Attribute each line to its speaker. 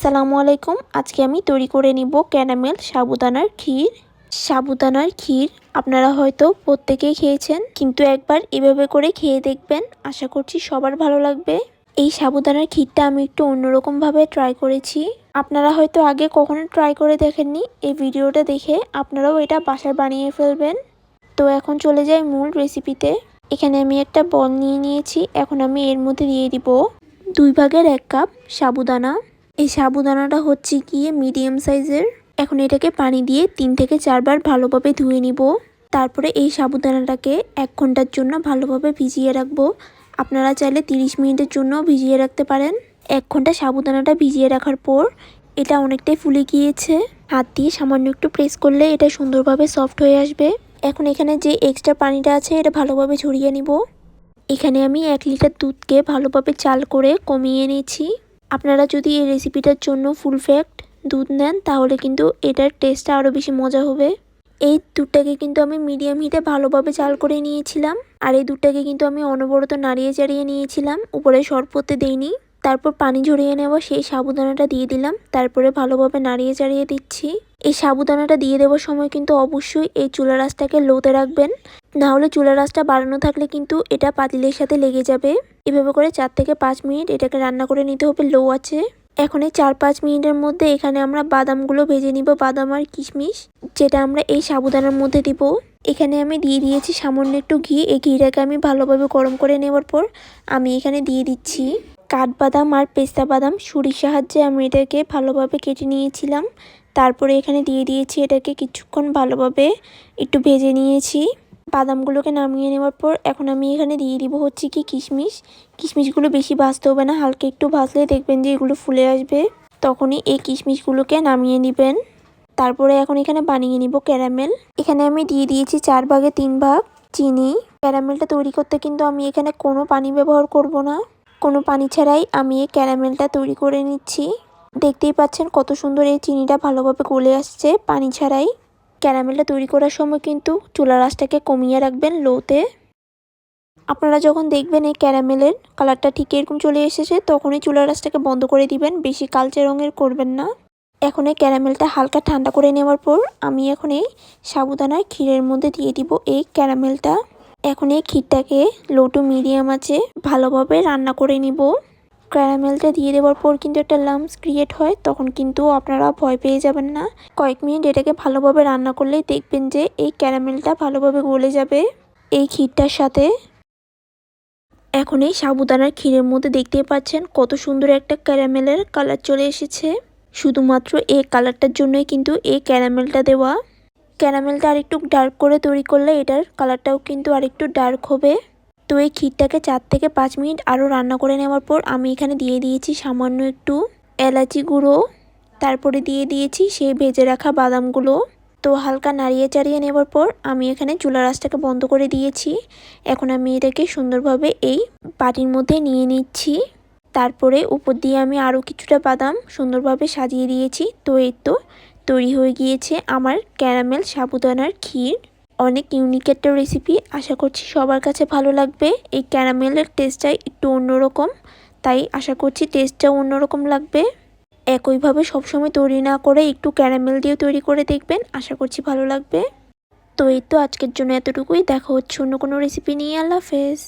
Speaker 1: আসসালামু আলাইকুম। আজকে আমি তৈরি করে নিব ক্যারামেল সাবুদানার ক্ষীর। সাবুদানার ক্ষীর আপনারা হয়তো প্রত্যেকেই খেয়েছেন, কিন্তু একবার এভাবে করে খেয়ে দেখবেন, আশা করছি সবার ভালো লাগবে। এই সাবুদানার ক্ষীরটা আমি একটু অন্যরকমভাবে ট্রাই করেছি। আপনারা হয়তো আগে কখনো ট্রাই করে দেখেননি, এই ভিডিওটা দেখে আপনারাও এটা বাসায় বানিয়ে ফেলবেন। তো এখন চলে যাই মূল রেসিপিতে। এখানে আমি একটা বল নিয়ে নিয়েছি। এখন আমি এর মধ্যে দিয়ে দিব 2 ভাগের 1 কাপ সাবুদানা। এই সাবুদানাটা হচ্ছে গিয়ে মিডিয়াম সাইজের। এখন এটাকে পানি দিয়ে 3 থেকে 4 বার ভালোভাবে ধুয়ে নিব। তারপরে এই সাবুদানাটাকে 1 ঘন্টার জন্য ভালোভাবে ভিজিয়ে রাখবো। আপনারা চাইলে 30 মিনিটের জন্য ভিজিয়ে রাখতে পারেন। 1 ঘন্টা সাবুদানাটা ভিজিয়ে রাখার পর এটা অনেকটাই ফুলে গিয়েছে। হাত দিয়ে সামান্য একটু প্রেস করলে এটা সুন্দরভাবে সফট হয়ে আসবে। এখন এখানে যে এক্সট্রা পানিটা আছে এটা ভালোভাবে ঝরিয়ে নিব। এখানে আমি 1 লিটার দুধকে ভালোভাবে চাল করে কমিয়ে নিয়েছি। আপনারা যদি এই রেসিপিটার জন্য ফুল ফ্যাক্ট দুধ নেন তাহলে কিন্তু এটার টেস্টটা আরও বেশি মজা হবে। এই দুধটাকে কিন্তু আমি মিডিয়াম হিটে ভালোভাবে চাল করে নিয়েছিলাম। আর এই দুধটাকে কিন্তু আমি অনবরত নাড়িয়ে চাড়িয়ে নিয়েছিলাম, উপরে সর পড়তে দেইনি। তারপর পানি ঝরিয়ে নেওয়া সেই সাবুদানাটা দিয়ে দিলাম। তারপরে ভালোভাবে নাড়িয়ে চাড়িয়ে দিচ্ছি। এই সাবুদানাটা দিয়ে দেওয়ার সময় কিন্তু অবশ্যই এই চুলার আঁচটাকে লোতে রাখবেন, না হলে চুলার আঁচটা বাড়ানো থাকলে কিন্তু এটা পাতিলের সাথে লেগে যাবে। এভাবে করে 4 থেকে 5 মিনিট এটাকে রান্না করে নিতে হবে লো আছে। এখন এই 4-5 মিনিটের মধ্যে এখানে আমরা বাদামগুলো ভেজে নিব, বাদাম আর কিশমিশ, যেটা আমরা এই সাবুদানার মধ্যে দিব। এখানে আমি দিয়ে দিয়েছি সামান্য একটু ঘি। এই ঘিটাকে আমি ভালোভাবে গরম করে নেওয়ার পর আমি এখানে দিয়ে দিচ্ছি কাঠবাদাম আর পেস্তা বাদাম। ছুরির সাহায্যে আমি এটাকে ভালোভাবে কেটে নিয়েছিলাম। তারপরে এখানে দিয়ে দিয়েছি, এটাকে কিছুক্ষণ ভালোভাবে একটু ভেজে নিয়েছি। বাদামগুলোকে নামিয়ে নেওয়ার পর এখন আমি এখানে দিয়ে দিব হচ্ছে কি কিশমিশ। কিশমিশগুলো বেশি ভাজতে হবে না, হালকা একটু ভাজলে দেখবেন যে এগুলো ফুলে আসবে, তখনই এই কিশমিশগুলোকে নামিয়ে নেবেন। তারপরে এখন এখানে বানিয়ে নিব ক্যারামেল। এখানে আমি দিয়ে দিয়েছি 4 ভাগে 3 ভাগ চিনি। ক্যারামেলটা তৈরি করতে কিন্তু আমি এখানে কোনো পানি ব্যবহার করব না, কোনো পানি ছাড়াই আমি এই ক্যারামেলটা তৈরি করে নিচ্ছি। দেখতেই পাচ্ছেন কত সুন্দর এই চিনিটা ভালোভাবে গলে আসছে পানি ছাড়াই। ক্যারামেলটা তৈরি করার সময় কিন্তু চুলার আঁচটাকে কমিয়ে রাখবেন লোতে। আপনারা যখন দেখবেন এই ক্যারামেলের কালারটা ঠিক এরকম চলে এসেছে, তখনই চুলার আঁচটাকে বন্ধ করে দিবেন, বেশি কালচে রঙের করবেন না। এখন এই ক্যারামেলটা হালকা ঠান্ডা করে নেওয়ার পর আমি এখন এই সাবুদানার ক্ষীরের মধ্যে দিয়ে দিব এই ক্যারামেলটা। এখন এই ক্ষীরটাকে লো টু মিডিয়াম আঁচে ভালোভাবে রান্না করে নিব। ক্যারামেলটা দিয়ে দেওয়ার পর কিন্তু একটা লাম্পস ক্রিয়েট হয়, তখন কিন্তু আপনারা ভয় পেয়ে যাবেন না। কয়েক মিনিট এটাকে ভালোভাবে রান্না করলেই দেখবেন যে এই ক্যারামেলটা ভালোভাবে গলে যাবে এই ক্ষীরটার সাথে। এখন এই সাবুদানার ক্ষীরের মধ্যে দেখতেই পাচ্ছেন কত সুন্দর একটা ক্যারামেলের কালার চলে এসেছে। শুধুমাত্র এই কালারটার জন্যই কিন্তু এই ক্যারামেলটা দেওয়া। ক্যারামেলটা আরেকটু ডার্ক করে তৈরি করলে এটার কালারটাও কিন্তু আরেকটু ডার্ক হবে। তো এই ক্ষীরটাকে 4 থেকে 5 মিনিট আরও রান্না করে নেওয়ার পর আমি এখানে দিয়ে দিয়েছি সামান্য একটু এলাচি গুঁড়ো। তারপরে দিয়ে দিয়েছি সেই ভেজে রাখা বাদামগুলো। তো হালকা নাড়িয়ে চাড়িয়ে নেওয়ার পর আমি এখানে চুলার আঁচটাকে বন্ধ করে দিয়েছি। এখন আমি এটাকে সুন্দরভাবে এই বাটির মধ্যে নিয়ে নিচ্ছি। তারপরে উপর দিয়ে আমি আরও কিছুটা বাদাম সুন্দরভাবে সাজিয়ে দিয়েছি। তো এই তো তৈরি হয়ে গিয়েছে আমার ক্যারামেল সাবুদানার ক্ষীর। অনেক ইউনিক একটা রেসিপি, আশা করছি সবার কাছে ভালো লাগবে। এই ক্যারামেলের টেস্টটাই একটু অন্যরকম, তাই আশা করছি টেস্টটাও অন্যরকম লাগবে। একইভাবে সবসময় তৈরি না করে একটু ক্যারামেল দিয়ে তৈরি করে দেখবেন, আশা করছি ভালো লাগবে। তো এই তো আজকের জন্য এতটুকুই। দেখা হচ্ছে অন্য কোনো রেসিপি নিয়ে। আল্লাহ হাফেজ।